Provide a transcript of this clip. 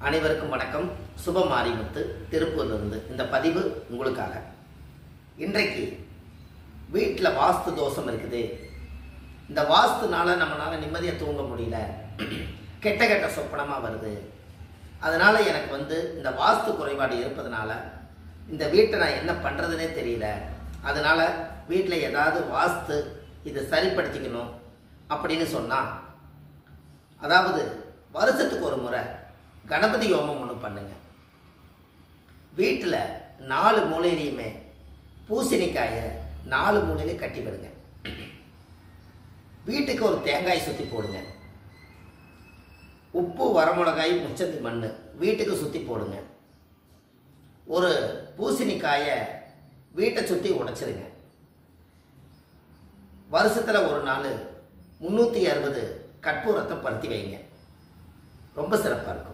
அனைவருக்கும் வணக்கம். சுபமாரிமுத்து திருப்பூர்லேருந்து இந்த பதிவு உங்களுக்காக. இன்றைக்கு வீட்டில் வாஸ்து தோஷம் இருக்குது. இந்த வாஸ்துனால நம்மளால் நிம்மதியாக தூங்க முடியல, கெட்ட கெட்ட சொப்பனமாக வருது. அதனால் எனக்கு இந்த வாஸ்து குறைபாடு இருப்பதனால இந்த வீட்டை நான் என்ன பண்ணுறதுனே தெரியல. அதனால் வீட்டில் ஏதாவது வாஸ்து இதை சரிப்படுத்திக்கணும் அப்படின்னு சொன்னால், அதாவது வருஷத்துக்கு ஒரு முறை கணபதி ஹோமம் ஒன்று பண்ணுங்க. வீட்டில் 4 மூலையிலையுமே பூசணிக்காயை 4 மூலையிலையும் கட்டி விடுங்க. வீட்டுக்கு ஒரு தேங்காய் சுற்றி போடுங்க. உப்பு, வரமிளகாய், முச்சந்தி மண் வீட்டுக்கு சுற்றி போடுங்க. ஒரு பூசணிக்காயை வீட்டை சுற்றி உடைச்சிருங்க. வருஷத்தில் ஒரு நாள் 360 கற்பூரத்தை பருத்தி வைங்க. ரொம்ப சிறப்பாக இருக்கும்.